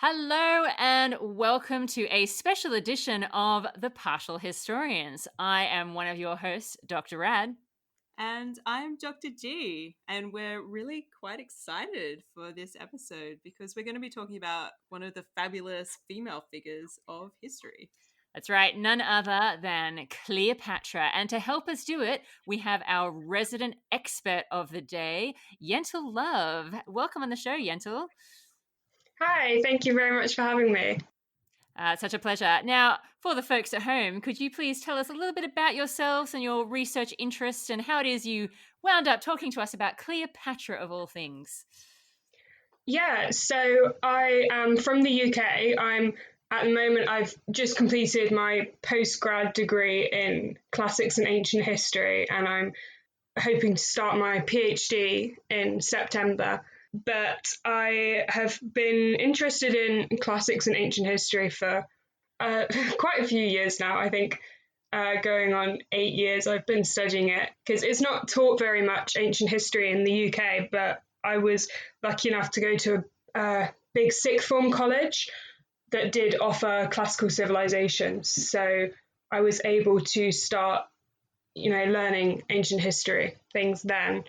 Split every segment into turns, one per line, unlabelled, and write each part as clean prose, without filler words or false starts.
Hello and welcome to a special edition of The Partial Historians. I am one of your hosts, Dr. Rad.
And I'm Dr. G, and we're really quite excited for this episode because we're going to be talking about one of the fabulous female figures of history.
That's right, none other than Cleopatra. And to help us do it, we have our resident expert of the day, Yentl Love. Welcome on the show, Yentl.
Hi, thank you very much for having me.
Such a pleasure. Now, for the folks at home, could you please tell us a little bit about yourselves and your research interests and how it is you wound up talking to us about Cleopatra of all things?
Yeah, so I am from the UK. At the moment, I've just completed my postgrad degree in classics and ancient history, and I'm hoping to start my PhD in September. But I have been interested in classics and ancient history for quite a few years now. I think going on 8 years I've been studying it, because it's not taught very much ancient history in the UK, but I was lucky enough to go to a big sixth form college that did offer classical civilizations. So I was able to start, learning ancient history things then.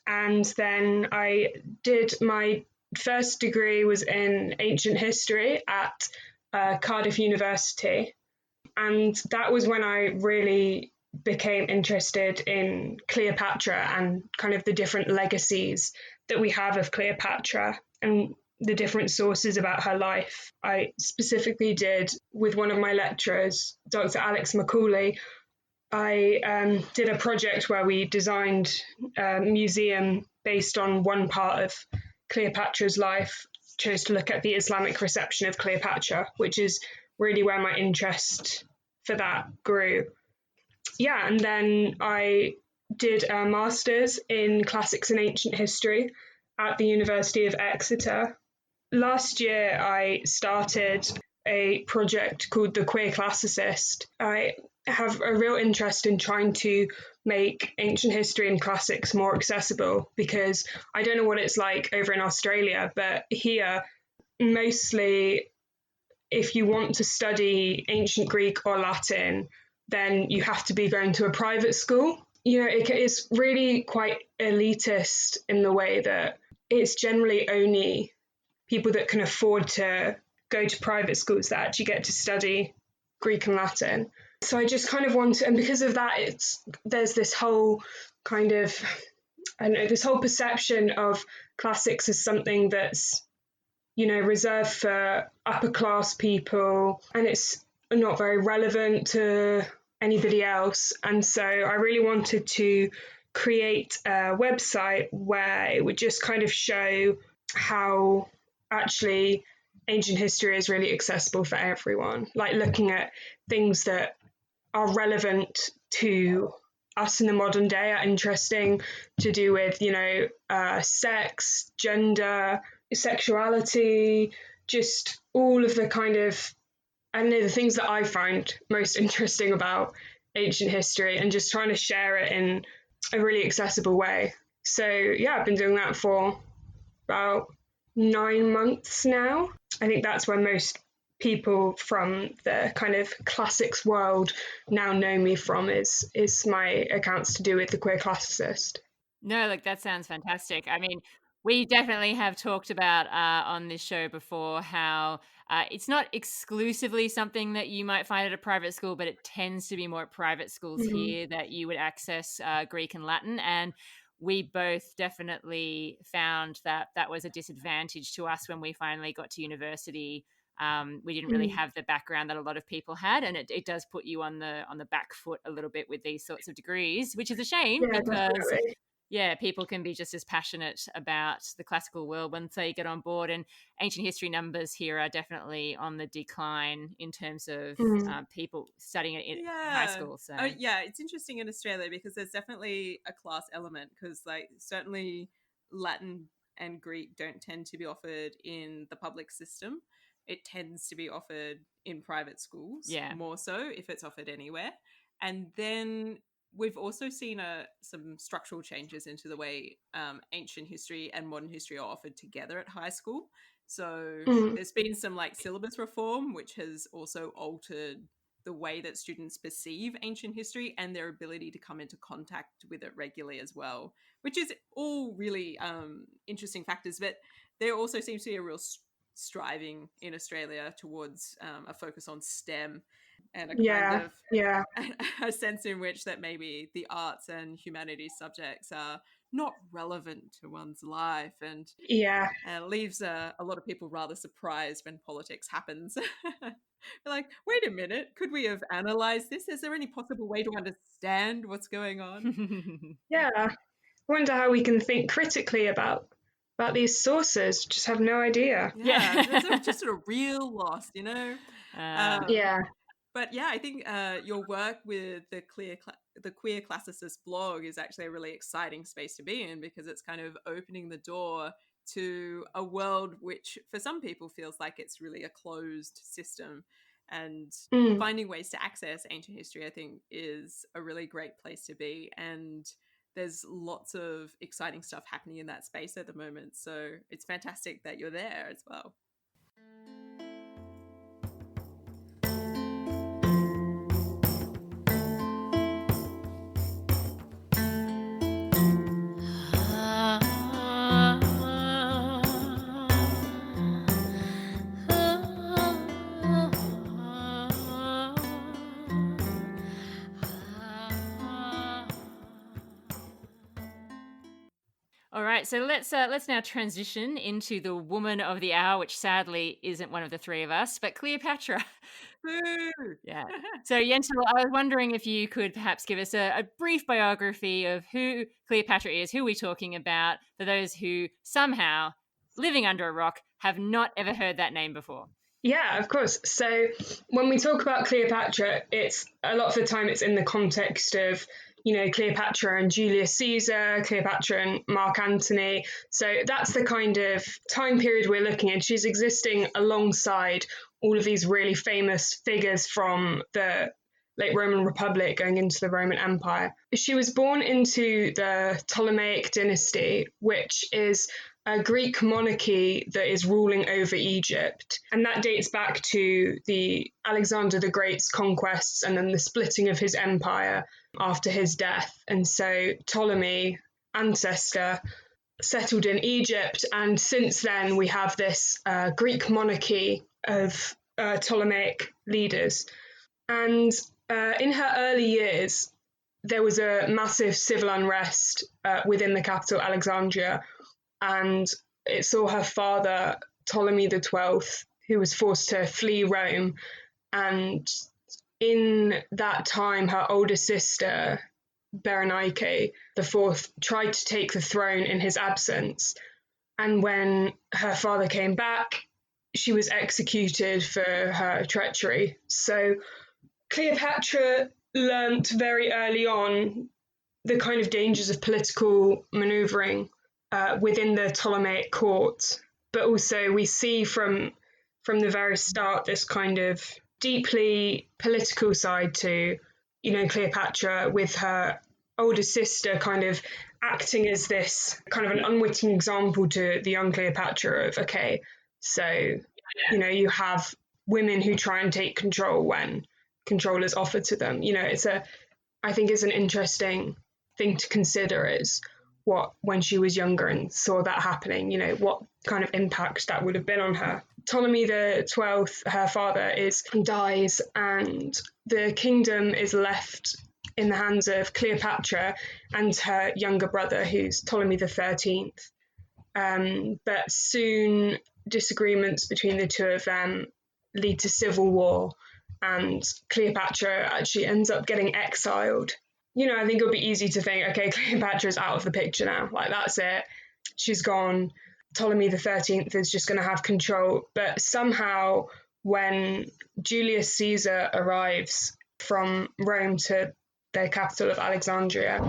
And then I did my first degree was in ancient history at Cardiff University. And that was when I really became interested in Cleopatra and kind of the different legacies that we have of Cleopatra and the different sources about her life. I specifically did, with one of my lecturers, Dr. Alex Macaulay, I did a project where we designed a museum based on one part of Cleopatra's life, chose to look at the Islamic reception of Cleopatra, which is really where my interest for that grew. Yeah, and then I did a master's in classics and ancient history at the University of Exeter. Last year, I started a project called The Queer Classicist. I have a real interest in trying to make ancient history and classics more accessible, because I don't know what it's like over in Australia, but here, mostly, if you want to study ancient Greek or Latin, then you have to be going to a private school. It's really quite elitist in the way that it's generally only people that can afford to go to private schools that actually get to study Greek and Latin. So I just kind of want to, and because of that, there's this whole kind of, this whole perception of classics as something that's, reserved for upper class people, and it's not very relevant to anybody else. And so I really wanted to create a website where it would just kind of show how actually ancient history is really accessible for everyone, like looking at things that are relevant to us in the modern day, are interesting, to do with, sex, gender, sexuality, just all of the kind of, the things that I find most interesting about ancient history, and just trying to share it in a really accessible way. So yeah, I've been doing that for about 9 months now. I think that's where most people from the kind of classics world now know me from, is my accounts to do with The Queer Classicist.
No, that sounds fantastic. I mean, we definitely have talked about on this show before how it's not exclusively something that you might find at a private school, but it tends to be more at private schools here that you would access Greek and Latin. And we both definitely found that that was a disadvantage to us when we finally got to university. We didn't really have the background that a lot of people had, and it does put you on the back foot a little bit with these sorts of degrees, which is a shame, because
definitely.
Yeah, people can be just as passionate about the classical world once they get on board. And ancient history numbers here are definitely on the decline in terms of people studying it in high school. So
it's interesting in Australia because there's definitely a class element, because certainly Latin and Greek don't tend to be offered in the public system. It tends to be offered in private schools, more so if it's offered anywhere. And then we've also seen some structural changes into the way ancient history and modern history are offered together at high school. So there's been some like syllabus reform, which has also altered the way that students perceive ancient history and their ability to come into contact with it regularly as well, which is all really interesting factors. But there also seems to be a real striving in Australia towards a focus on STEM and a kind of a sense in which that maybe the arts and humanities subjects are not relevant to one's life, and leaves a lot of people rather surprised when politics happens. Like, wait a minute, could we have analysed this? Is there any possible way to understand what's going on?
I wonder how we can think critically about these sources. Just have no idea.
It's just a real loss, you know. But yeah, I think your work with the Queer Classicist blog is actually a really exciting space to be in, because it's kind of opening the door to a world which for some people feels like it's really a closed system, and finding ways to access ancient history, I think, is a really great place to be. And there's lots of exciting stuff happening in that space at the moment. So it's fantastic that you're there as well.
All right, so let's now transition into the woman of the hour, which sadly isn't one of the three of us, but Cleopatra. Yeah. So Yentl, I was wondering if you could perhaps give us a brief biography of who Cleopatra is, who we're talking about, for those who somehow, living under a rock, have not ever heard that name before.
Yeah, of course. So when we talk about Cleopatra, it's a lot of the time it's in the context of, you know, Cleopatra and Julius Caesar, Cleopatra and Mark Antony. So that's the kind of time period we're looking at. She's existing alongside all of these really famous figures from the late Roman Republic going into the Roman Empire. She was born into the Ptolemaic dynasty, which is a Greek monarchy that is ruling over Egypt. And that dates back to the Alexander the Great's conquests and then the splitting of his empire after his death. And so Ptolemy, ancestor, settled in Egypt. And since then, we have this Greek monarchy of Ptolemaic leaders. And in her early years, there was a massive civil unrest within the capital, Alexandria. And it saw her father, Ptolemy XII, who was forced to flee Rome. And in that time, her older sister, Berenike IV, tried to take the throne in his absence. And when her father came back, she was executed for her treachery. So Cleopatra learnt very early on the kind of dangers of political manoeuvring within the Ptolemaic court, but also we see from the very start this kind of deeply political side to, you know, Cleopatra, with her older sister kind of acting as this kind of an unwitting example to the young Cleopatra of, okay, so, you know, you have women who try and take control when control is offered to them. You know, I think it's an interesting thing to consider is what, when she was younger and saw that happening, you know, what kind of impact that would have been on her. Ptolemy XII, her father, dies, and the kingdom is left in the hands of Cleopatra and her younger brother, who's Ptolemy XIII. But soon disagreements between the two of them lead to civil war, and Cleopatra actually ends up getting exiled. You know, I think it would be easy to think, okay, Cleopatra's out of the picture now. Like, that's it. She's gone. Ptolemy XIII is just going to have control. But somehow, when Julius Caesar arrives from Rome to their capital of Alexandria,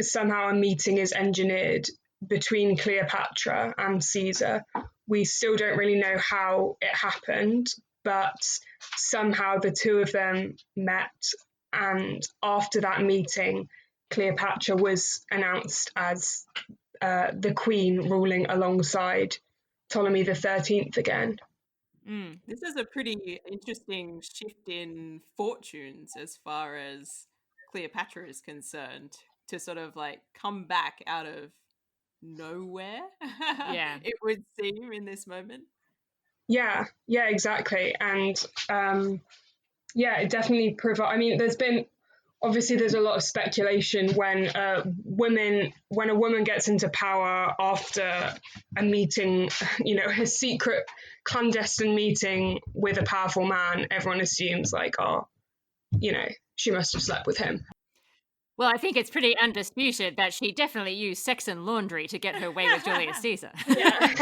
somehow a meeting is engineered between Cleopatra and Caesar. We still don't really know how it happened, but somehow the two of them met. And after that meeting, Cleopatra was announced as the queen ruling alongside Ptolemy the 13th again.
This is a pretty interesting shift in fortunes as far as Cleopatra is concerned, to sort of like come back out of nowhere.
Yeah.
It would seem in this moment.
Yeah, exactly. And it definitely provides. I mean, there's a lot of speculation when a woman gets into power after a meeting, a secret clandestine meeting with a powerful man. Everyone assumes like, she must have slept with him.
Well, I think it's pretty undisputed that she definitely used sex and laundry to get her way with Julius Caesar.
Yeah.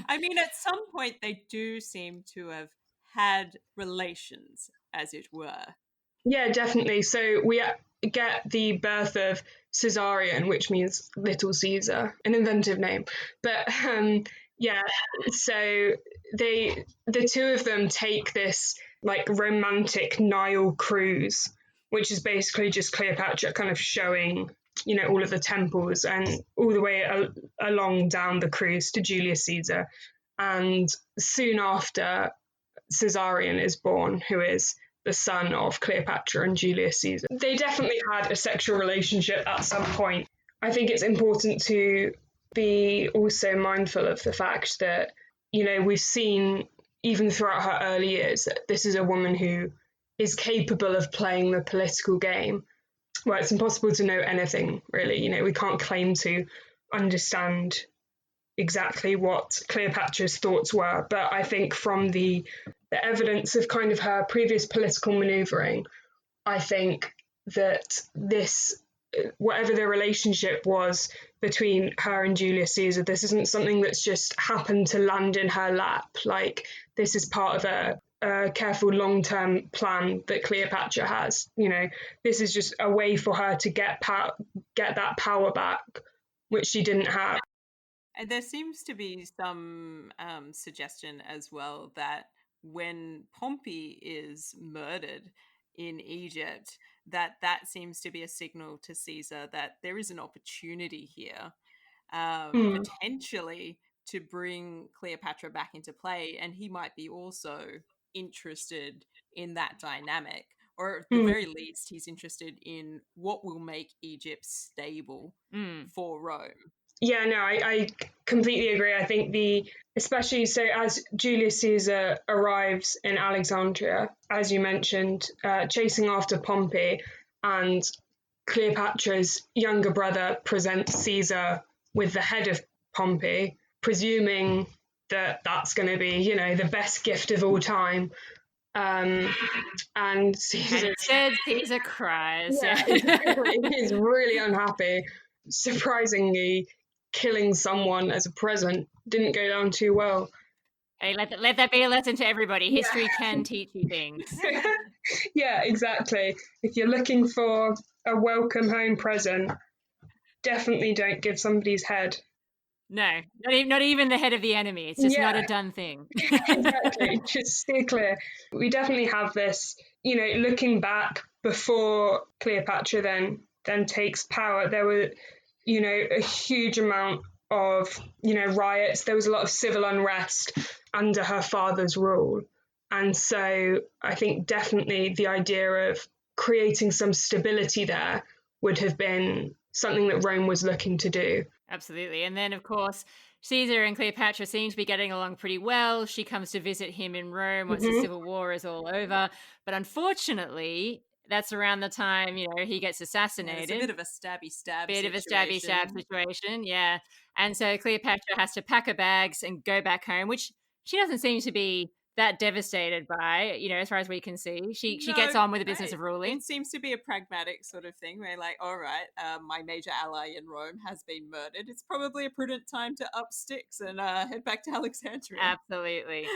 I mean, at some point they do seem to have had relations, as it were.
Yeah, definitely. So we get the birth of Caesarion, which means Little Caesar, an inventive name. But so the two of them take this like romantic Nile cruise, which is basically just Cleopatra kind of showing, all of the temples and all the way along down the cruise to Julius Caesar. And soon after, Caesarion is born, who is the son of Cleopatra and Julius Caesar. They definitely had a sexual relationship at some point. I think it's important to be also mindful of the fact that, we've seen even throughout her early years that this is a woman who is capable of playing the political game. Well, it's impossible to know anything, really. We can't claim to understand exactly what Cleopatra's thoughts were, but I think from the evidence of kind of her previous political maneuvering, I think that this, whatever the relationship was between her and Julius Caesar, this isn't something that's just happened to land in her lap. Like, this is part of a careful long-term plan that Cleopatra has. This is just a way for her to get that power back, which she didn't have.
And there seems to be some suggestion as well that when Pompey is murdered in Egypt, that seems to be a signal to Caesar that there is an opportunity here, potentially to bring Cleopatra back into play, and he might be also interested in that dynamic, or at the very least, he's interested in what will make Egypt stable for Rome.
Yeah, no, I completely agree. I think especially so as Julius Caesar arrives in Alexandria, as you mentioned, chasing after Pompey, and Cleopatra's younger brother presents Caesar with the head of Pompey, presuming that that's going to be, the best gift of all time. And Caesar
cries.
Yeah, exactly. He's really unhappy. Surprisingly, killing someone as a present didn't go down too well.
Hey, let that be a lesson to everybody. History can teach you things.
Yeah, exactly. If you're looking for a welcome home present, definitely don't give somebody's head.
No, not even the head of the enemy. It's just not a done thing.
Exactly. Just stay clear. We definitely have this, looking back before Cleopatra then takes power, there were, a huge amount of, riots. There was a lot of civil unrest under her father's rule. And so I think definitely the idea of creating some stability there would have been something that Rome was looking to do.
Absolutely. And then, of course, Caesar and Cleopatra seem to be getting along pretty well. She comes to visit him in Rome once the Civil War is all over. But unfortunately, that's around the time, he gets assassinated.
Yeah, it's a bit of a stabby stab
situation, yeah. And so Cleopatra has to pack her bags and go back home, which she doesn't seem to be that devastated by, as far as we can see. She gets on with the business of ruling.
It seems to be a pragmatic sort of thing where, like, all right, my major ally in Rome has been murdered. It's probably a prudent time to up sticks and head back to Alexandria.
Absolutely.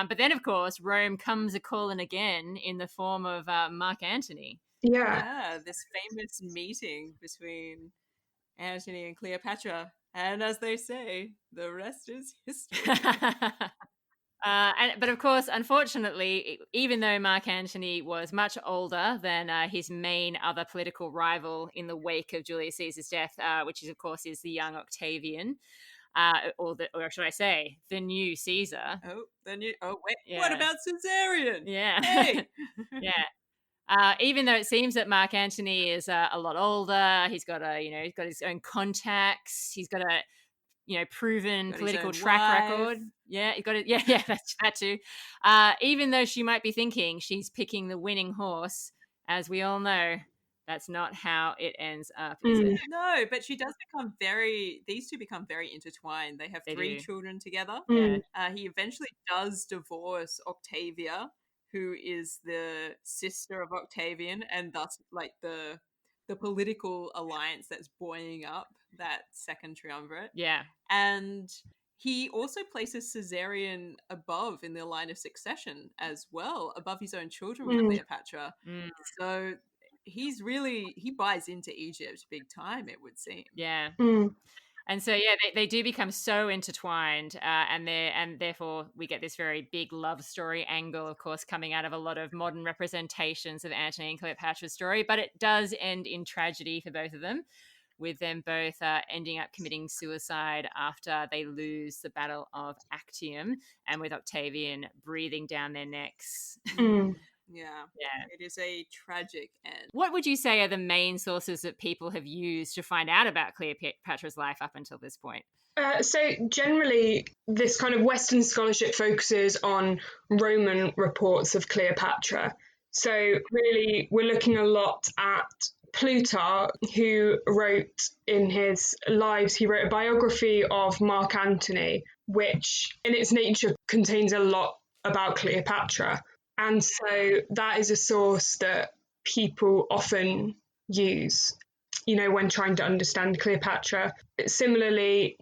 But then, of course, Rome comes a-calling again in the form of Mark Antony.
Yeah, this famous meeting between Antony and Cleopatra. And as they say, the rest is history.
But of course, unfortunately, even though Mark Antony was much older than his main other political rival in the wake of Julius Caesar's death, which is, of course, is the young Octavian, or should I say, the new Caesar.
Oh, wait,
Yeah.
What about Caesarion?
Yeah.
Hey!
Yeah. Even though it seems that Mark Antony is a lot older, he's got his own contacts, he's got a proven political track record. Yeah, you got it. Yeah, that's that too. Even though she might be thinking she's picking the winning horse, as we all know, that's not how it ends up, is it?
No, but these two become very intertwined. They have three children together.
Yeah.
He eventually does divorce Octavia, who is the sister of Octavian, and thus like the political alliance that's buoying up that second triumvirate.
Yeah.
And he also places Caesarion above in the line of succession as well, above his own children with Cleopatra. So he buys into Egypt big time, it would seem.
Yeah. And so, they do become so intertwined, and therefore we get this very big love story angle, of course, coming out of a lot of modern representations of Antony and Cleopatra's story. But it does end in tragedy for both of them, with them both ending up committing suicide after they lose the Battle of Actium, and with Octavian breathing down their necks.
Yeah, it is a tragic end.
What would you say are the main sources that people have used to find out about Cleopatra's life up until this point?
So generally, this kind of Western scholarship focuses on Roman reports of Cleopatra. So really, we're looking a lot at Plutarch, who wrote in his lives, he wrote a biography of Mark Antony, which in its nature contains a lot about Cleopatra. And so that is a source that people often use, when trying to understand Cleopatra. Similarly,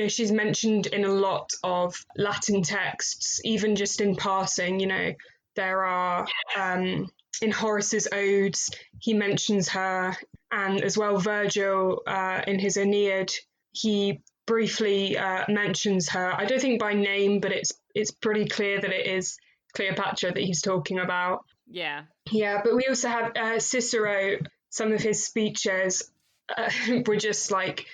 she's mentioned in a lot of Latin texts, even just in passing. There are, in Horace's Odes, he mentions her, and as well Virgil in his Aeneid, he briefly mentions her. I don't think by name, but it's pretty clear that it is Cleopatra that he's talking about.
Yeah,
but we also have Cicero. Some of his speeches were just like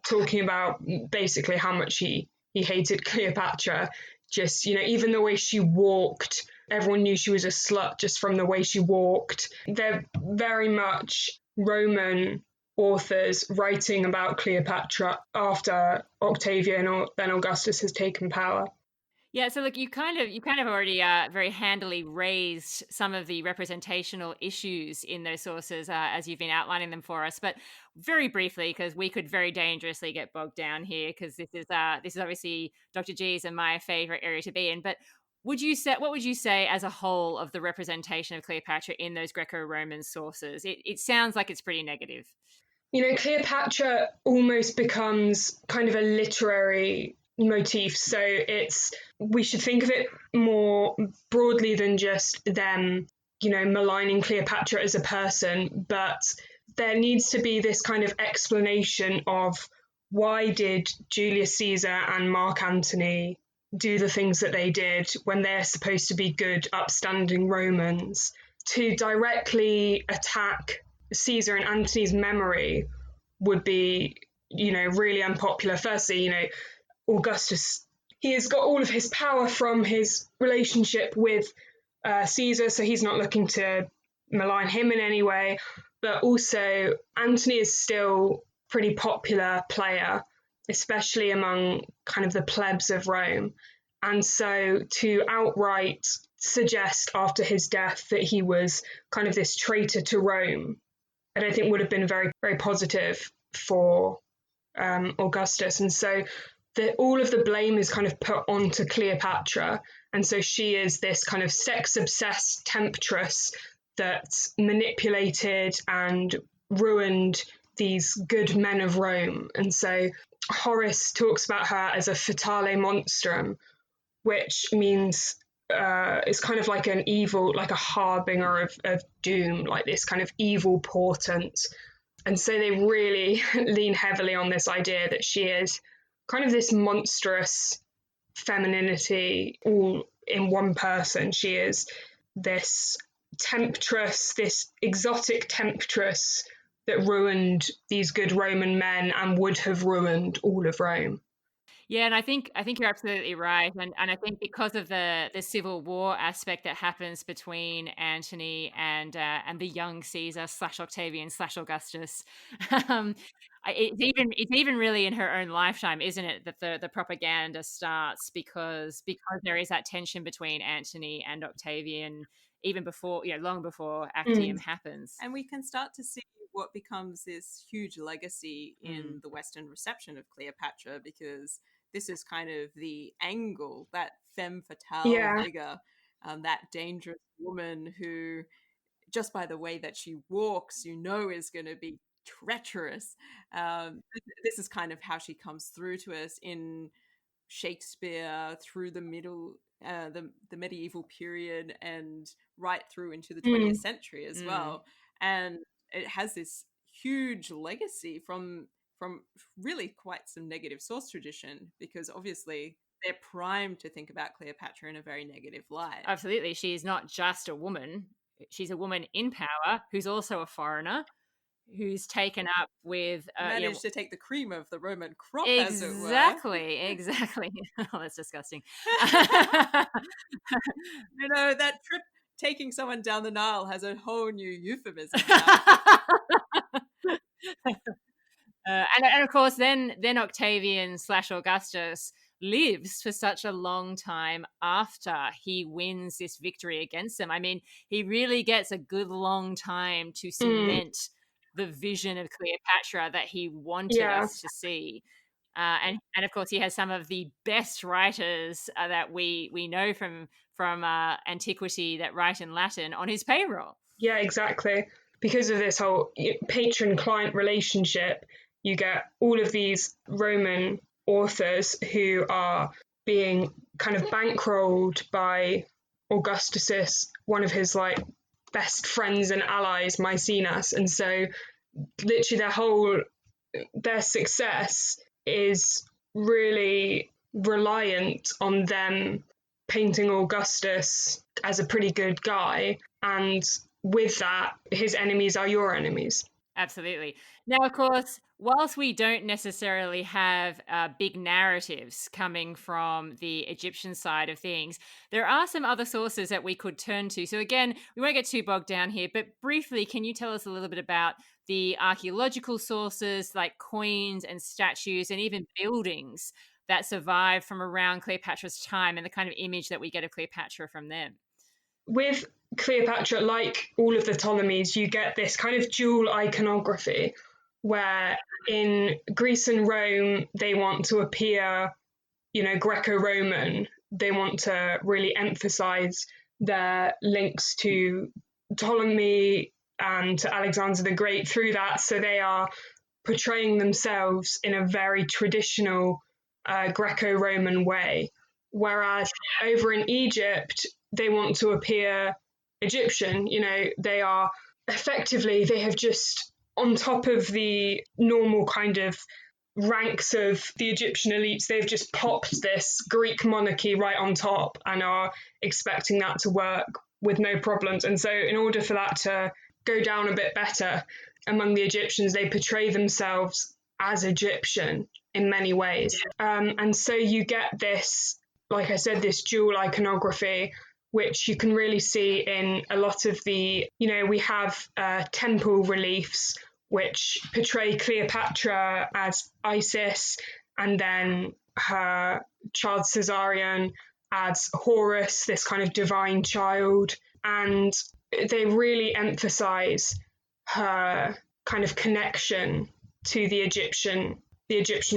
talking about basically how much he hated Cleopatra. Just, even the way she walked, everyone knew she was a slut just from the way she walked. They're very much Roman authors writing about Cleopatra after Octavian or then Augustus has taken power.
Yeah, so look, you kind of already very handily raised some of the representational issues in those sources as you've been outlining them for us. But very briefly, because we could very dangerously get bogged down here, because this is obviously Dr. G's and my favorite area to be in. But what would you say as a whole of the representation of Cleopatra in those Greco-Roman sources? It sounds like it's pretty negative.
Cleopatra almost becomes kind of a literary motif. So we should think of it more broadly than just them, maligning Cleopatra as a person, but there needs to be this kind of explanation of why did Julius Caesar and Mark Antony do the things that they did when they're supposed to be good, upstanding Romans. To directly attack Caesar and Antony's memory would be, really unpopular. Firstly, Augustus, he has got all of his power from his relationship with Caesar, so he's not looking to malign him in any way. But also, Antony is still a pretty popular player, especially among kind of the plebs of Rome. And so to outright suggest after his death that he was kind of this traitor to Rome, I don't think would have been very, very positive for Augustus. And so all of the blame is kind of put onto Cleopatra. And so she is this kind of sex-obsessed temptress that manipulated and ruined these good men of Rome. And so Horace talks about her as a fatale monstrum, which means it's kind of like an evil, like a harbinger of doom, like this kind of evil portent. And so they really lean heavily on this idea that she is kind of this monstrous femininity all in one person. She is this temptress, this exotic temptress that ruined these good Roman men and would have ruined all of Rome.
Yeah, and I think you're absolutely right, and I think because of the civil war aspect that happens between Antony and the young Caesar / Octavian / Augustus, um, it's even really in her own lifetime, isn't it, that the propaganda starts because there is that tension between Antony and Octavian even before, long before Actium happens,
and we can start to see what becomes this huge legacy in the Western reception of Cleopatra, because this is kind of the angle, that femme fatale figure, that dangerous woman who, just by the way that she walks, is going to be treacherous. This is kind of how she comes through to us in Shakespeare, through the the medieval period, and right through into the 20th century as well. And it has this huge legacy from really quite some negative source tradition, because obviously they're primed to think about Cleopatra in a very negative light.
Absolutely. She's not just a woman. She's a woman in power who's also a foreigner, who's taken up with
managed to take the cream of the Roman crop,
exactly, as it were. Exactly. Oh, that's disgusting.
That trip taking someone down the Nile has a whole new euphemism now.
And of course, then Octavian / Augustus lives for such a long time after he wins this victory against them. I mean, he really gets a good long time to cement the vision of Cleopatra that he wanted us to see. And of course, he has some of the best writers that we know from antiquity that write in Latin on his payroll.
Yeah, exactly. Because of this whole patron-client relationship, you get all of these Roman authors who are being kind of bankrolled by Augustus, one of his best friends and allies, Maecenas. And so literally their success is really reliant on them painting Augustus as a pretty good guy. And with that, his enemies are your enemies.
Absolutely. Now, of course, whilst we don't necessarily have big narratives coming from the Egyptian side of things, there are some other sources that we could turn to. So again, we won't get too bogged down here, but briefly, can you tell us a little bit about the archaeological sources like coins and statues and even buildings that survive from around Cleopatra's time and the kind of image that we get of Cleopatra from them?
With Cleopatra, like all of the Ptolemies, you get this kind of dual iconography where in Greece and Rome, they want to appear, Greco-Roman. They want to really emphasize their links to Ptolemy and to Alexander the Great through that. So they are portraying themselves in a very traditional Greco-Roman way. Whereas over in Egypt, they want to appear Egyptian. They have just, on top of the normal kind of ranks of the Egyptian elites, they've just popped this Greek monarchy right on top and are expecting that to work with no problems. And so in order for that to go down a bit better among the Egyptians, they portray themselves as Egyptian in many ways. And so you get this, like I said, this dual iconography, which you can really see in a lot of we have temple reliefs which portray Cleopatra as Isis, and then her child Caesarion as Horus, this kind of divine child. And they really emphasize her kind of connection to the Egyptian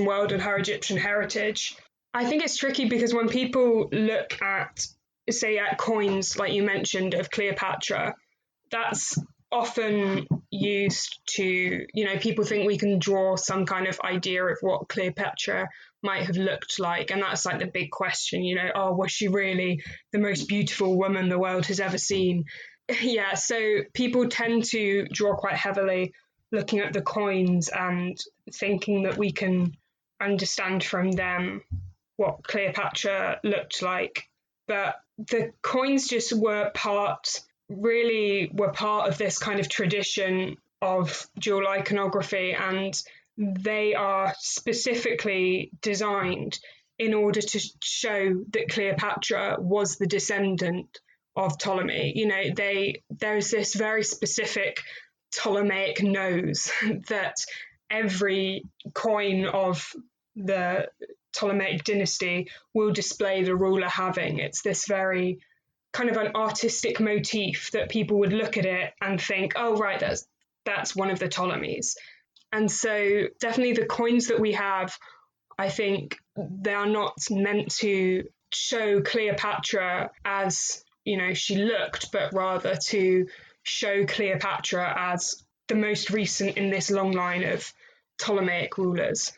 world and her Egyptian heritage. I think it's tricky because when people look at, say, at coins, like you mentioned, of Cleopatra, that's often used to, people think we can draw some kind of idea of what Cleopatra might have looked like. And that's like the big question, was she really the most beautiful woman the world has ever seen? Yeah, so people tend to draw quite heavily looking at the coins and thinking that we can understand from them what Cleopatra looked like. But the coins just were part of this kind of tradition of dual iconography, and they are specifically designed in order to show that Cleopatra was the descendant of Ptolemy. There's this very specific Ptolemaic nose that every coin of the Ptolemaic dynasty will display the ruler having. It's this very kind of an artistic motif that people would look at it and think, oh, right, that's one of the Ptolemies. And so definitely the coins that we have, I think they are not meant to show Cleopatra as, she looked, but rather to show Cleopatra as the most recent in this long line of Ptolemaic rulers.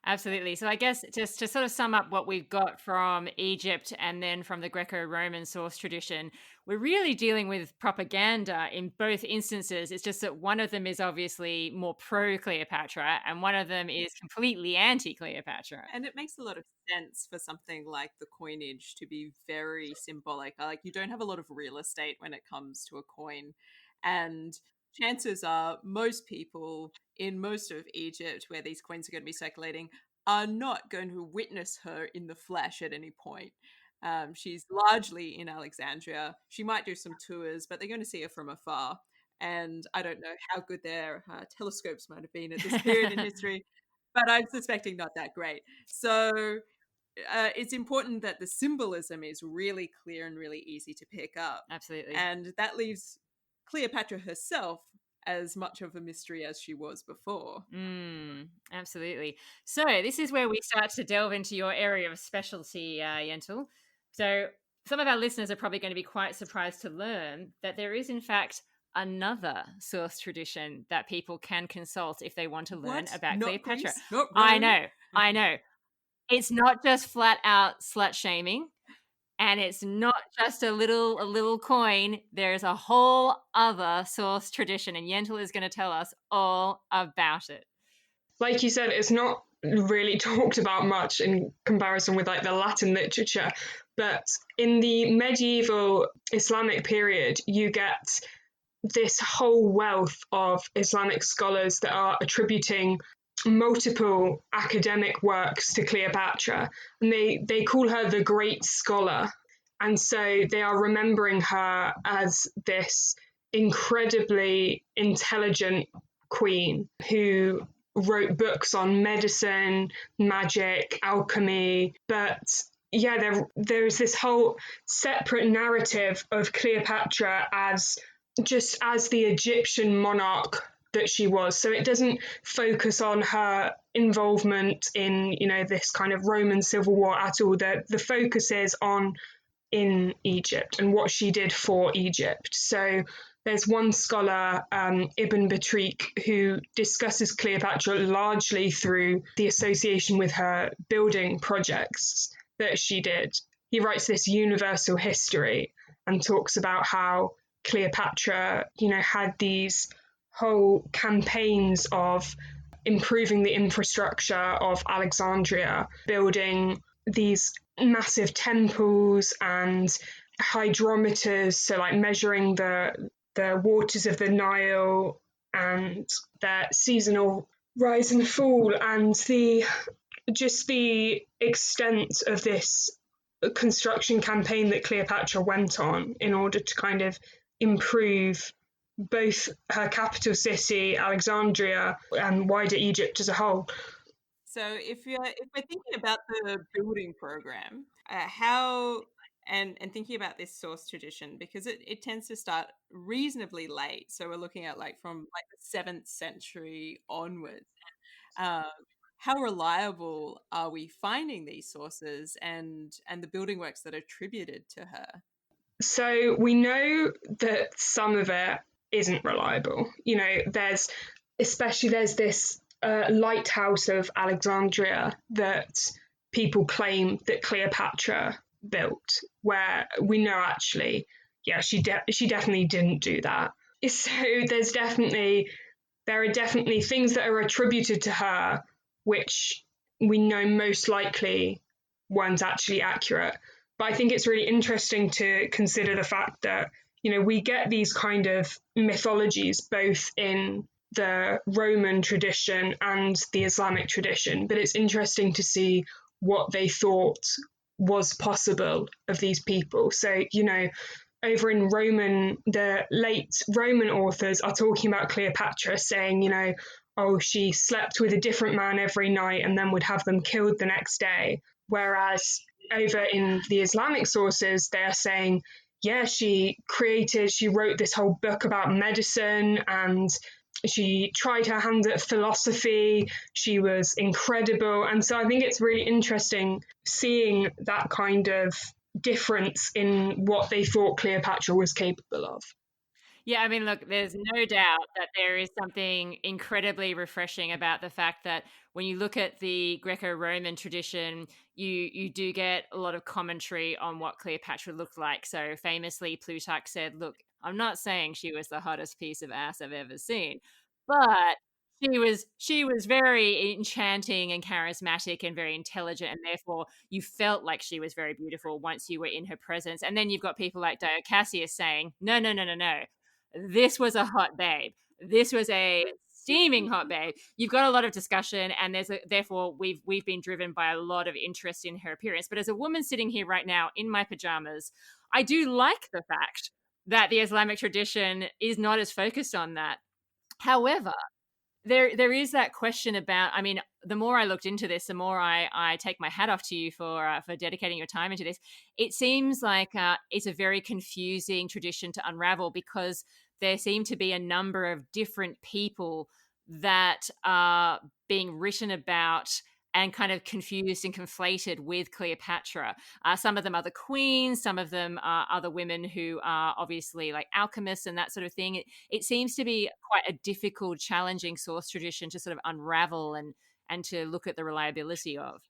Absolutely. So I guess just to sort of sum up what we've got from Egypt and then from the Greco-Roman source tradition, we're really dealing with propaganda in both instances. It's just that one of them is obviously more pro-Cleopatra and one of them is completely anti-Cleopatra.
And it makes a lot of sense for something like the coinage to be very symbolic. Like, you don't have a lot of real estate when it comes to a coin. And chances are most people in most of Egypt where these coins are going to be circulating are not going to witness her in the flesh at any point. She's largely in Alexandria. She might do some tours, but they're going to see her from afar. And I don't know how good their telescopes might have been at this period in history, but I'm suspecting not that great. So it's important that the symbolism is really clear and really easy to pick up.
Absolutely.
And that leaves Cleopatra herself as much of a mystery as she was before.
Absolutely. So this is where we start to delve into your area of specialty, Yentl. So some of our listeners are probably going to be quite surprised to learn that there is, in fact, another source tradition that people can consult if they want to learn about
Not
Cleopatra.
Greece? Not
I
Rome?
know. It's not just flat out slut shaming. And it's not just a little coin. There's a whole other source tradition, and Yentl is going to tell us all about it.
Like you said, it's not really talked about much in comparison with like the Latin literature, but in the medieval Islamic period, you get this whole wealth of Islamic scholars that are attributing multiple academic works to Cleopatra, and they call her the great scholar, and so they are remembering her as this incredibly intelligent queen who wrote books on medicine, magic, alchemy. But yeah, there's this whole separate narrative of Cleopatra as the Egyptian monarch that she was. So it doesn't focus on her involvement in, this kind of Roman civil war at all. The focus is in Egypt and what she did for Egypt. So there's one scholar, Ibn Batrik, who discusses Cleopatra largely through the association with her building projects that she did. He writes this universal history and talks about how Cleopatra, had these whole campaigns of improving the infrastructure of Alexandria, building these massive temples and hydrometers, so like measuring the waters of the Nile and their seasonal rise and fall, and the extent of this construction campaign that Cleopatra went on in order to kind of improve both her capital city, Alexandria, and wider Egypt as a whole.
So if we're thinking about the building program, how and thinking about this source tradition, because it tends to start reasonably late. So we're looking at from the 7th century onwards. How reliable are we finding these sources and the building works that are attributed to her?
So we know that some of it isn't reliable. There's this lighthouse of Alexandria that people claim that Cleopatra built, where we know actually, she definitely didn't do that. So there are definitely things that are attributed to her, which we know most likely weren't actually accurate. But I think it's really interesting to consider the fact that, we get these kind of mythologies both in the Roman tradition and the Islamic tradition, but it's interesting to see what they thought was possible of these people. So, over in Roman, the late Roman authors are talking about Cleopatra saying, oh, she slept with a different man every night and then would have them killed the next day. Whereas over in the Islamic sources, they are saying, yeah, she wrote this whole book about medicine and she tried her hand at philosophy. She was incredible. And so I think it's really interesting seeing that kind of difference in what they thought Cleopatra was capable of.
Yeah, I mean, look, there's no doubt that there is something incredibly refreshing about the fact that when you look at the Greco-Roman tradition, you do get a lot of commentary on what Cleopatra looked like. So famously, Plutarch said, "Look, I'm not saying she was the hottest piece of ass I've ever seen, but she was very enchanting and charismatic and very intelligent, and therefore you felt like she was very beautiful once you were in her presence." And then you've got people like Dio Cassius saying, "No, no, no, no, no. This was a hot babe. This was a steaming hot babe." You've got a lot of discussion, and therefore we've been driven by a lot of interest in her appearance. But as a woman sitting here right now in my pajamas, I do like the fact that the Islamic tradition is not as focused on that. However, there is that question about, I mean, the more I looked into this, the more I take my hat off to you for dedicating your time into this. It seems like it's a very confusing tradition to unravel because there seem to be a number of different people that are being written about and kind of confused and conflated with Cleopatra. Some of them are the queens, some of them are other women who are obviously like alchemists and that sort of thing. It seems to be quite a difficult, challenging source tradition to sort of unravel and to look at the reliability of.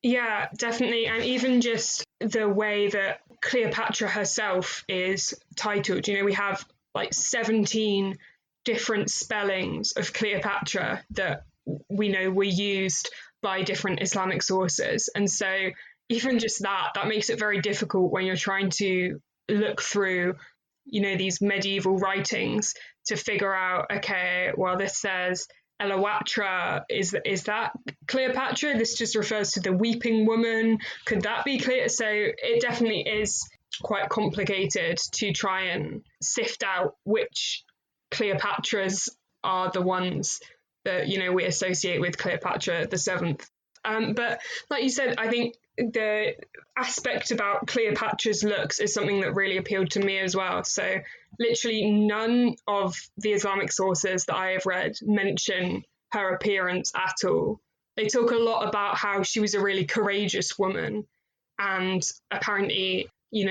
Yeah, definitely. And even just the way that Cleopatra herself is titled, we have like 17 different spellings of Cleopatra that we know were used by different Islamic sources. And so even just that makes it very difficult when you're trying to look through, these medieval writings to figure out, okay, well, this says Elawatra, is that Cleopatra? This just refers to the weeping woman. Could that be Cleopatra? So it definitely is quite complicated to try and sift out which Cleopatras are the ones that we associate with Cleopatra the Seventh. But like you said, I think the aspect about Cleopatra's looks is something that really appealed to me as well. So literally none of the Islamic sources that I have read mention her appearance at all. They talk a lot about how she was a really courageous woman and apparently,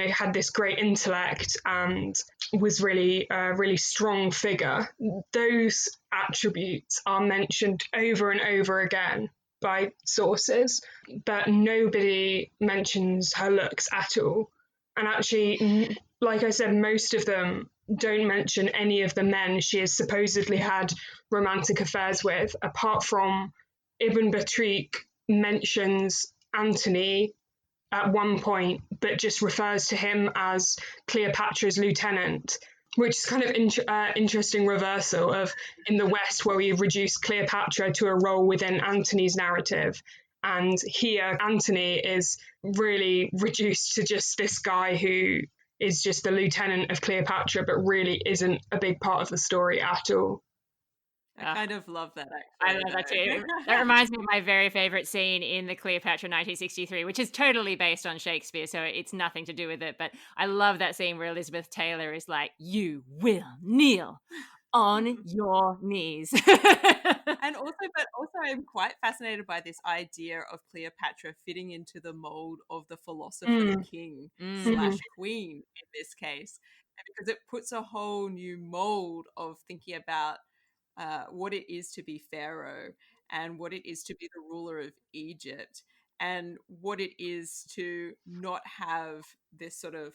had this great intellect and was really a really strong figure. Those attributes are mentioned over and over again by sources, but nobody mentions her looks at all. And actually, like I said, most of them don't mention any of the men she has supposedly had romantic affairs with, apart from Ibn Battuta mentions Antony at one point, but just refers to him as Cleopatra's lieutenant, which is kind of interesting reversal of in the West where we reduce Cleopatra to a role within Antony's narrative. And here, Antony is really reduced to just this guy who is just the lieutenant of Cleopatra, but really isn't a big part of the story at all.
I kind of love that,
actually.
I
love that too. That reminds me of my very favorite scene in the Cleopatra 1963, which is totally based on Shakespeare, so it's nothing to do with it. But I love that scene where Elizabeth Taylor is like, "You will kneel on your knees."
And also I'm quite fascinated by this idea of Cleopatra fitting into the mold of the philosopher king / queen in this case, because it puts a whole new mold of thinking about what it is to be Pharaoh and what it is to be the ruler of Egypt and what it is to not have this sort of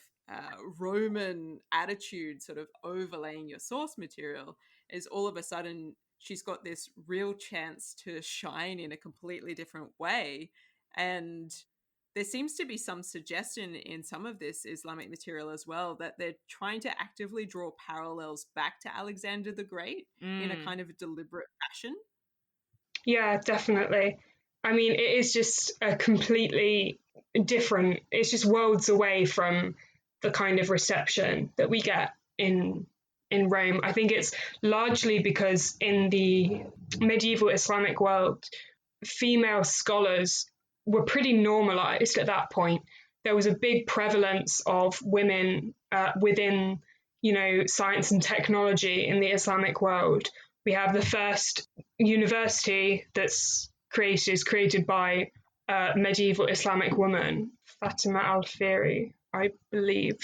Roman attitude sort of overlaying your source material. Is all of a sudden she's got this real chance to shine in a completely different way. And there seems to be some suggestion in some of this Islamic material as well that they're trying to actively draw parallels back to Alexander the Great in a kind of deliberate fashion.
Yeah, definitely. I mean, it is just a completely different, it's just worlds away from the kind of reception that we get in Rome. I think it's largely because in the medieval Islamic world, female scholars were pretty normalized at that point. There was a big prevalence of women within, science and technology in the Islamic world. We have the first university that's created by a medieval Islamic woman, Fatima al-Fihri, I believe.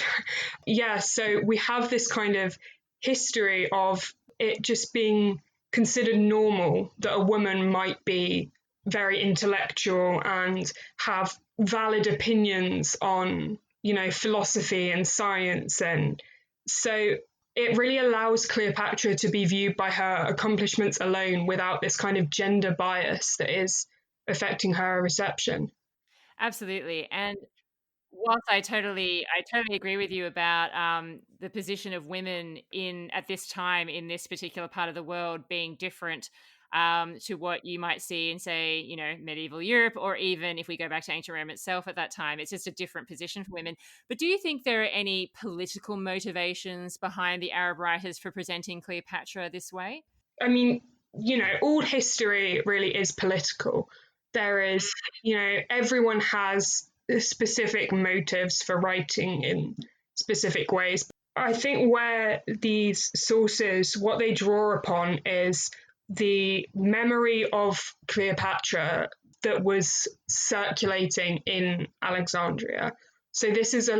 Yeah, so we have this kind of history of it just being considered normal that a woman might be very intellectual and have valid opinions on, philosophy and science. And so it really allows Cleopatra to be viewed by her accomplishments alone without this kind of gender bias that is affecting her reception.
Absolutely. And whilst I totally agree with you about the position of women at this time in this particular part of the world being different to what you might see in, say, medieval Europe, or even if we go back to ancient Rome itself at that time, it's just a different position for women. But do you think there are any political motivations behind the Arab writers for presenting Cleopatra this way?
I mean, all history really is political. There is, everyone has specific motives for writing in specific ways. I think where these sources, what they draw upon is the memory of Cleopatra that was circulating in Alexandria. So this is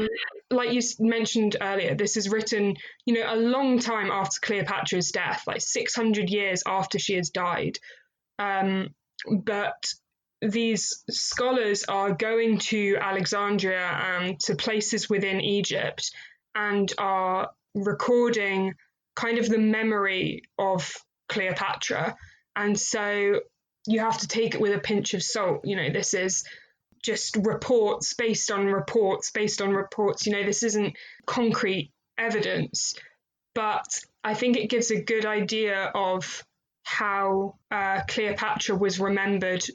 like you mentioned earlier, this is written, a long time after Cleopatra's death, like 600 years after she has died. But these scholars are going to Alexandria and to places within Egypt and are recording kind of the memory of Cleopatra. And so you have to take it with a pinch of salt. This is just reports based on reports based on reports. This isn't concrete evidence, but I think it gives a good idea of how Cleopatra was remembered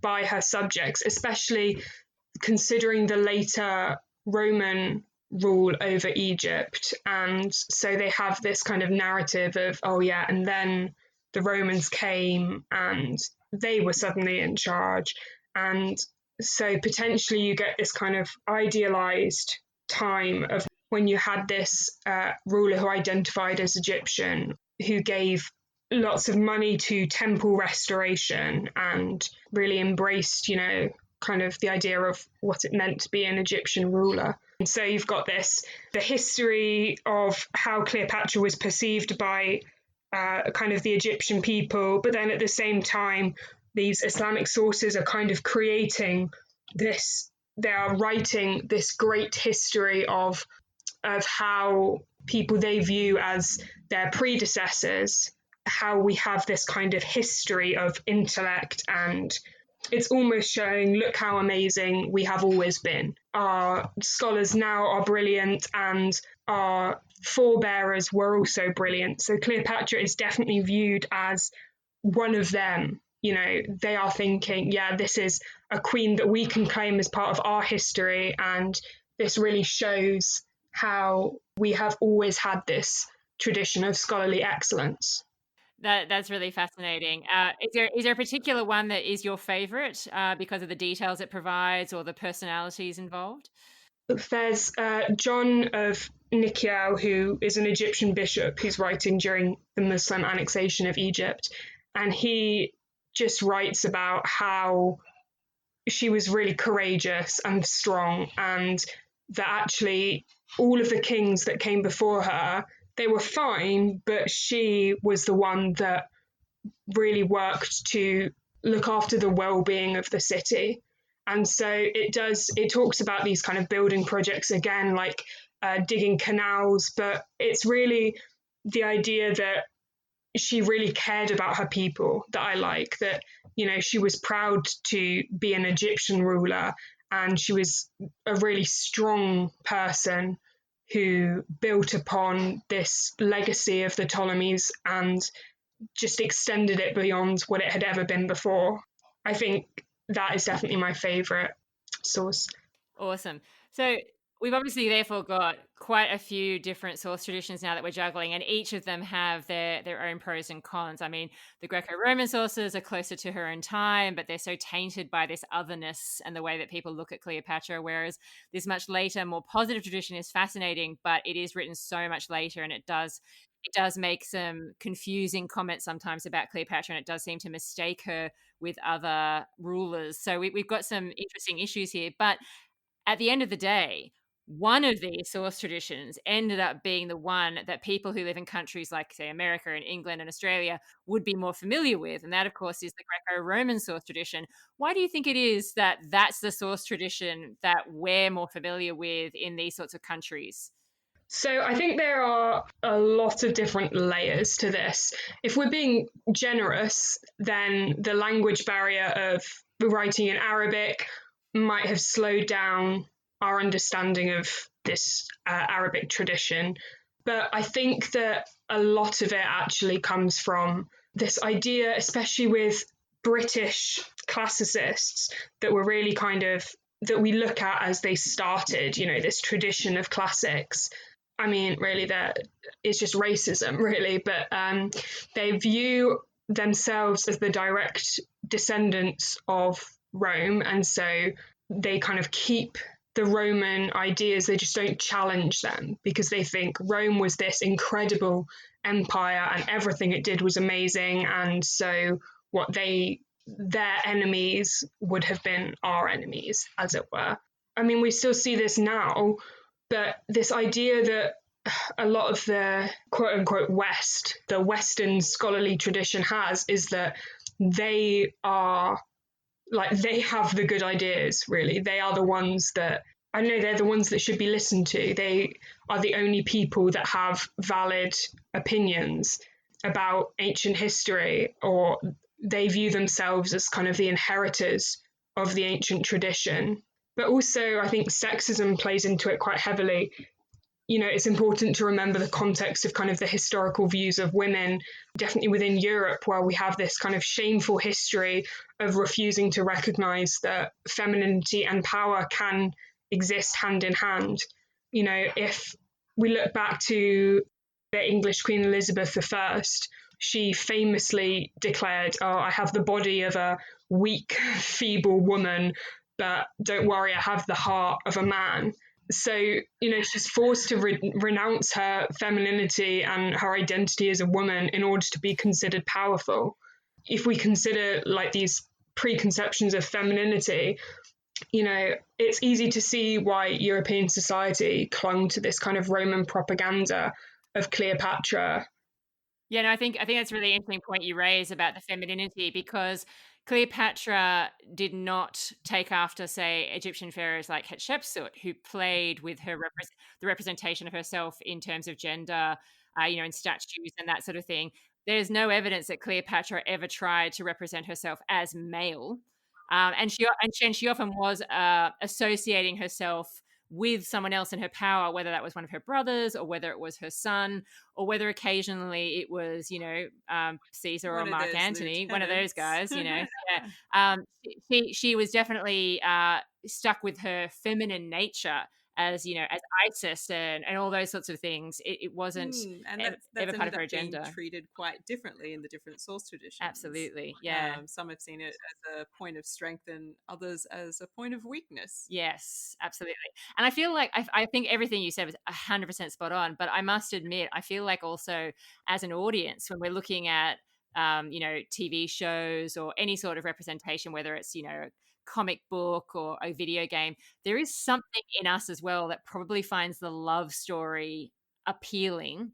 by her subjects, especially considering the later Roman rule over Egypt. And so they have this kind of narrative of, oh yeah, and then the Romans came and they were suddenly in charge. And so potentially you get this kind of idealized time of when you had this ruler who identified as Egyptian, who gave lots of money to temple restoration and really embraced, kind of the idea of what it meant to be an Egyptian ruler. And so you've got the history of how Cleopatra was perceived by kind of the Egyptian people, but then at the same time, these Islamic sources are kind of creating this, they are writing this great history of how people they view as their predecessors, how we have this kind of history of intellect, and it's almost showing, look how amazing we have always been. Our scholars now are brilliant and our forebearers were also brilliant. So Cleopatra is definitely viewed as one of them. They are thinking, yeah, this is a queen that we can claim as part of our history. And this really shows how we have always had this tradition of scholarly excellence.
That's really fascinating. Is there a particular one that is your favorite because of the details it provides or the personalities involved?
There's John of Nikiel, who is an Egyptian bishop who's writing during the Muslim annexation of Egypt. And he just writes about how she was really courageous and strong, and that actually all of the kings that came before her, they were fine, but she was the one that really worked to look after the well-being of the city. And so it talks about these kind of building projects again, like digging canals, but it's really the idea that she really cared about her people that I like, that, she was proud to be an Egyptian ruler and she was a really strong person who built upon this legacy of the Ptolemies and just extended it beyond what it had ever been before. I think that is definitely my favourite source.
Awesome. So we've obviously therefore got quite a few different source traditions now that we're juggling, and each of them have their own pros and cons. I mean, the Greco-Roman sources are closer to her own time, but they're so tainted by this otherness and the way that people look at Cleopatra, whereas this much later, more positive tradition is fascinating, but it is written so much later, and it does make some confusing comments sometimes about Cleopatra, and it does seem to mistake her with other rulers. So we've got some interesting issues here, but at the end of the day, one of these source traditions ended up being the one that people who live in countries like, say, America and England and Australia would be more familiar with. And that, of course, is the Greco-Roman source tradition. Why do you think it is that that's the source tradition that we're more familiar with in these sorts of countries?
So I think there are a lot of different layers to this. If we're being generous, then the language barrier of writing in Arabic might have slowed down our understanding of this Arabic tradition. But I think that a lot of it actually comes from this idea, especially with British classicists, that were really that we look at as they started, this tradition of classics. I mean, really, that it's just racism, really, but they view themselves as the direct descendants of Rome, and so they kind of keep the Roman ideas. They just don't challenge them because they think Rome was this incredible empire and everything it did was amazing, and so their enemies would have been our enemies, as it were. I mean, we still see this now, but this idea that a lot of the quote-unquote West, the Western scholarly tradition has, is that they have the good ideas, really. They are the ones that, they're the ones that should be listened to. They are the only people that have valid opinions about ancient history, or they view themselves as kind of the inheritors of the ancient tradition. But also, I think sexism plays into it quite heavily. It's important to remember the context of kind of the historical views of women, definitely within Europe, where we have this kind of shameful history of refusing to recognize that femininity and power can exist hand in hand. If we look back to the English Queen Elizabeth I, she famously declared, I have the body of a weak, feeble woman, but don't worry, I have the heart of a man. So, she's forced to renounce her femininity and her identity as a woman in order to be considered powerful. If we consider these preconceptions of femininity, it's easy to see why European society clung to this kind of Roman propaganda of Cleopatra.
Yeah, no, I think that's a really interesting point you raise about the femininity, because Cleopatra did not take after, say, Egyptian pharaohs like Hatshepsut, who played with the representation of herself in terms of gender, in statues and that sort of thing. There's no evidence that Cleopatra ever tried to represent herself as male, and she often was associating herself with someone else in her power, whether that was one of her brothers or whether it was her son, or whether occasionally it was, Caesar or Mark Antony, one of those guys, Yeah. She was definitely stuck with her feminine nature as Isis and all those sorts of things. It wasn't
and that's
ever part of her agenda.
Being treated quite differently in the different source traditions.
Absolutely, yeah.
Some have seen it as a point of strength and others as a point of weakness.
Yes, absolutely. And I feel like I think everything you said was 100% spot on, but I must admit, I feel like also as an audience, when we're looking at TV shows or any sort of representation, whether it's a comic book or a video game, there is something in us as well that probably finds the love story appealing.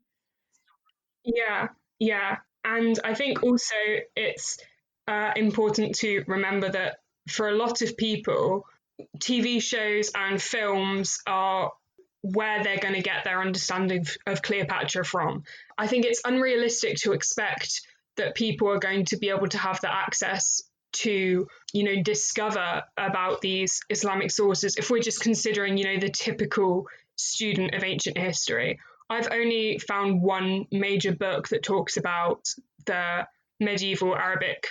Yeah. And I think also it's important to remember that for a lot of people, TV shows and films are where they're going to get their understanding of Cleopatra from. I think it's unrealistic to expect that people are going to be able to have the access to, discover about these Islamic sources if we're just considering, the typical student of ancient history. I've only found one major book that talks about the medieval Arabic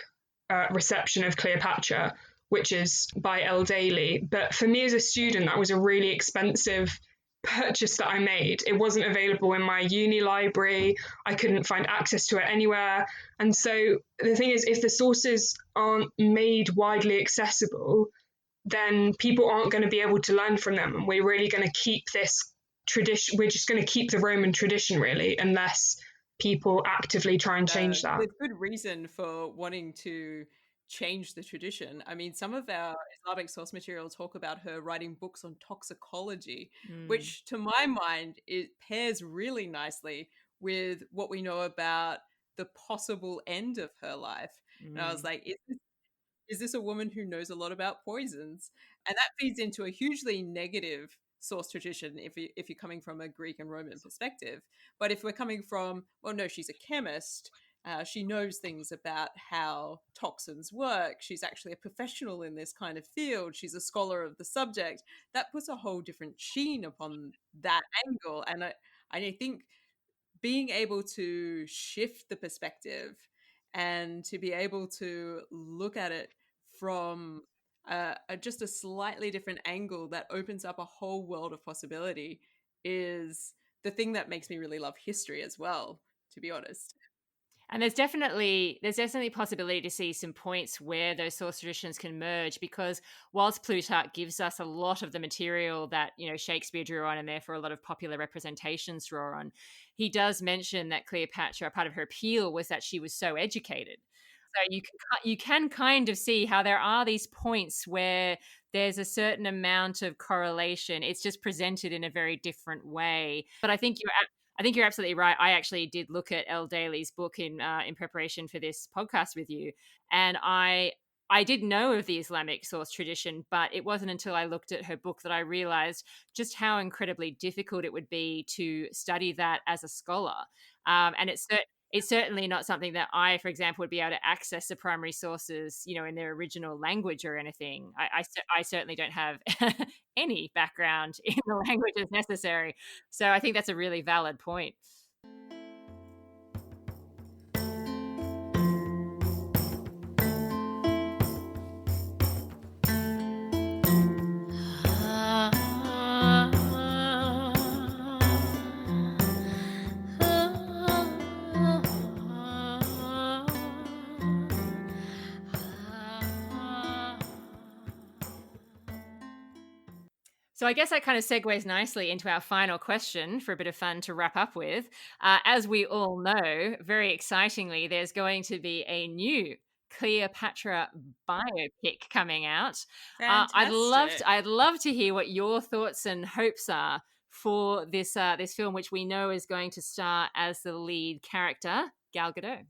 reception of Cleopatra, which is by L. Daly. But for me as a student, that was a really expensive purchase that I made. It wasn't available in my uni library. I couldn't find access to it anywhere. And so the thing is, if the sources aren't made widely accessible, then people aren't going to be able to learn from them. And we're really going to keep this tradition. We're just going to keep the Roman tradition, really, unless people actively try and change that.
With good reason for wanting to change the tradition. I mean, some of our Islamic source material talk about her writing books on toxicology, which to my mind, it pairs really nicely with what we know about the possible end of her life. And I was like, is this a woman who knows a lot about poisons? And that feeds into a hugely negative source tradition if you're coming from a Greek and Roman perspective. But if we're coming from, well, no, she's a chemist, she knows things about how toxins work, she's actually a professional in this kind of field, she's a scholar of the subject, that puts a whole different sheen upon that angle. And I think being able to shift the perspective and to be able to look at it from just a slightly different angle that opens up a whole world of possibility is the thing that makes me really love history as well, to be honest.
And there's definitely possibility to see some points where those source traditions can merge, because whilst Plutarch gives us a lot of the material that, Shakespeare drew on and therefore a lot of popular representations draw on, he does mention that Cleopatra, part of her appeal was that she was so educated. So you can kind of see how there are these points where there's a certain amount of correlation. It's just presented in a very different way. But I think you're absolutely right. I actually did look at Elle Daly's book in preparation for this podcast with you, and I did know of the Islamic source tradition, but it wasn't until I looked at her book that I realized just how incredibly difficult it would be to study that as a scholar. And it's certainly not something that I, for example, would be able to access the primary sources, in their original language or anything. I certainly don't have any background in the languages necessary. So I think that's a really valid point. So I guess that kind of segues nicely into our final question for a bit of fun to wrap up with. As we all know, very excitingly, there's going to be a new Cleopatra biopic coming out. I'd love to hear what your thoughts and hopes are for this film, which we know is going to star as the lead character, Gal Gadot.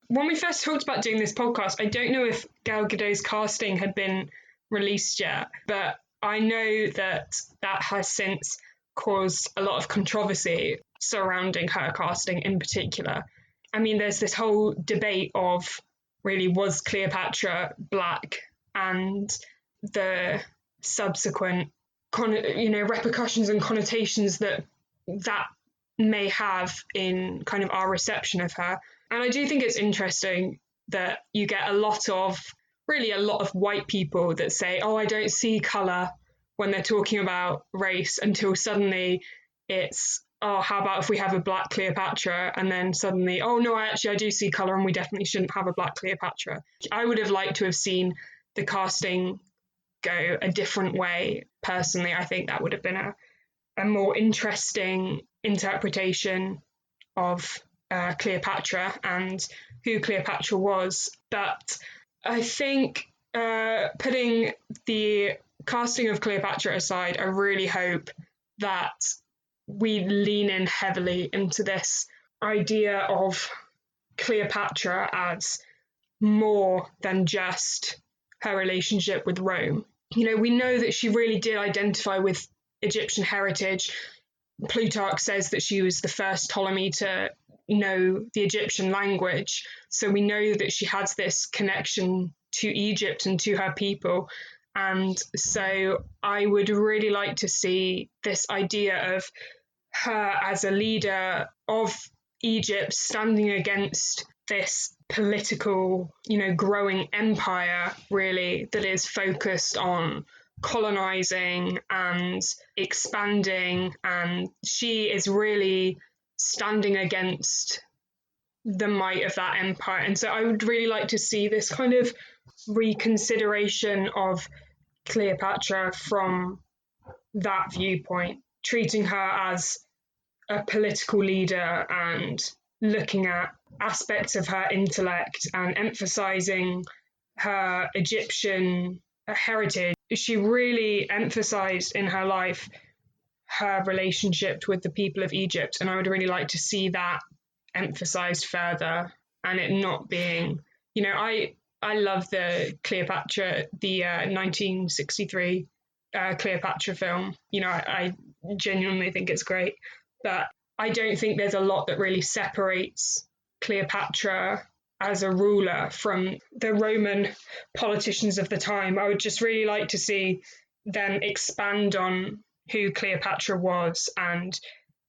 When we first talked about doing this podcast, I don't know if Gal Gadot's casting had been released yet, but I know that has since caused a lot of controversy surrounding her casting in particular. I mean, there's this whole debate of, really, was Cleopatra black, and the subsequent repercussions and connotations that may have in kind of our reception of her. And I do think it's interesting that you get a lot of white people that say, oh, I don't see colour when they're talking about race, until suddenly it's, oh, how about if we have a black Cleopatra? And then suddenly, oh, no, I do see colour and we definitely shouldn't have a black Cleopatra. I would have liked to have seen the casting go a different way. Personally, I think that would have been a more interesting interpretation of Cleopatra and who Cleopatra was. But I think putting the casting of Cleopatra aside, I really hope that we lean in heavily into this idea of Cleopatra as more than just her relationship with Rome. We know that she really did identify with Egyptian heritage. Plutarch says that she was the first Ptolemy to know the Egyptian language. So we know that she has this connection to Egypt and to her people. And so I would really like to see this idea of her as a leader of Egypt standing against this political, growing empire, really, that is focused on colonizing and expanding. And she is really standing against the might of that empire. And so I would really like to see this kind of reconsideration of Cleopatra from that viewpoint, treating her as a political leader and looking at aspects of her intellect and emphasizing her Egyptian heritage. She really emphasized in her life her relationship with the people of Egypt, and I would really like to see that emphasized further, and it not being, I love the Cleopatra, the 1963 Cleopatra film. I genuinely think it's great, but I don't think there's a lot that really separates Cleopatra as a ruler from the Roman politicians of the time. I would just really like to see them expand on who Cleopatra was, and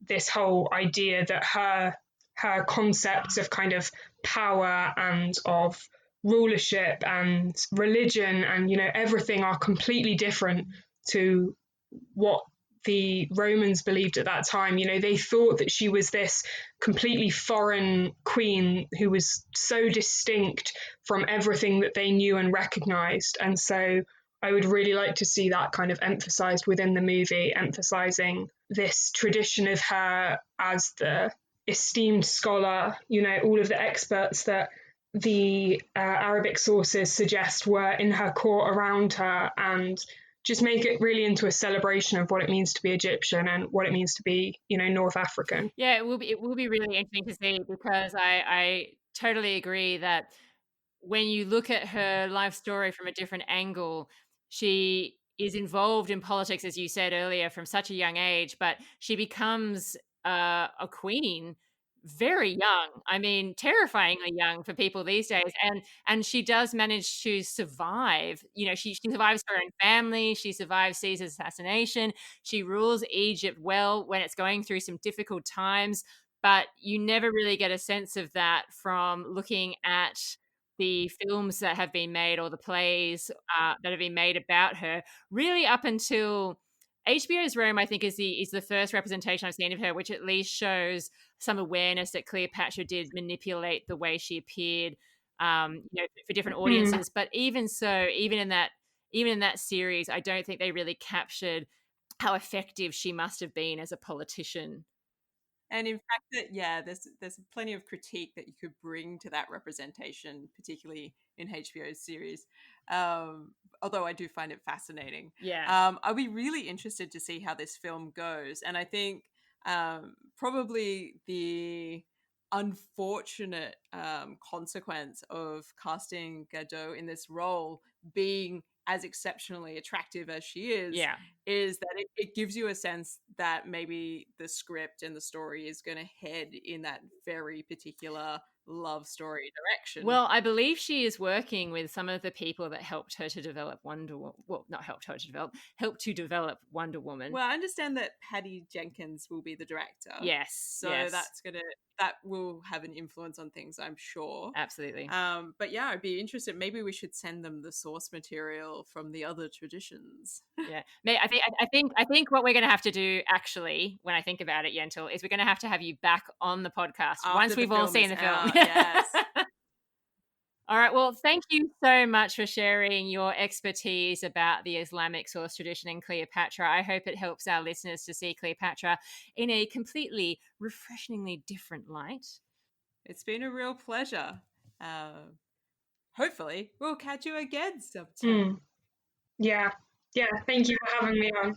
this whole idea that her concepts of kind of power and of rulership and religion and everything are completely different to what the Romans believed at that time. They thought that she was this completely foreign queen who was so distinct from everything that they knew and recognized. And so I would really like to see that kind of emphasized within the movie, emphasizing this tradition of her as the esteemed scholar, all of the experts that the Arabic sources suggest were in her court around her, and just make it really into a celebration of what it means to be Egyptian and what it means to be, North African.
Yeah, it will be really interesting to see, because I totally agree that when you look at her life story from a different angle, she is involved in politics, as you said earlier, from such a young age, but she becomes a queen very young. I mean, terrifyingly young for people these days. And she does manage to survive. She survives her own family. She survives Caesar's assassination. She rules Egypt well when it's going through some difficult times. But you never really get a sense of that from looking at the films that have been made or the plays that have been made about her, really up until HBO's Rome, I think, is the first representation I've seen of her, which at least shows some awareness that Cleopatra did manipulate the way she appeared, for different audiences. But even so, even in that series, I don't think they really captured how effective she must have been as a politician.
And in fact, there's plenty of critique that you could bring to that representation, particularly in HBO's series. Although I do find it fascinating.
Yeah.
I'll be really interested to see how this film goes. And I think probably the unfortunate consequence of casting Gadot in this role being as exceptionally attractive as she is that it gives you a sense that maybe the script and the story is going to head in that very particular love story direction.
Well, I believe she is working with some of the people that helped her to develop helped to develop Wonder Woman.
Well, I understand that Patty Jenkins will be the director.
Yes.
So that will have an influence on things, I'm sure.
Absolutely.
But yeah, I'd be interested. Maybe we should send them the source material from the other traditions.
Yeah. I think what we're going to have to do, actually, when I think about it, Yentl, is we're going to have you back on the podcast once we've all seen the film.
Yes.
All right. Well, thank you so much for sharing your expertise about the Islamic source tradition in Cleopatra. I hope it helps our listeners to see Cleopatra in a completely refreshingly different light.
It's been a real pleasure. Hopefully, we'll catch you again sometime.
Yeah. Thank you for having me on.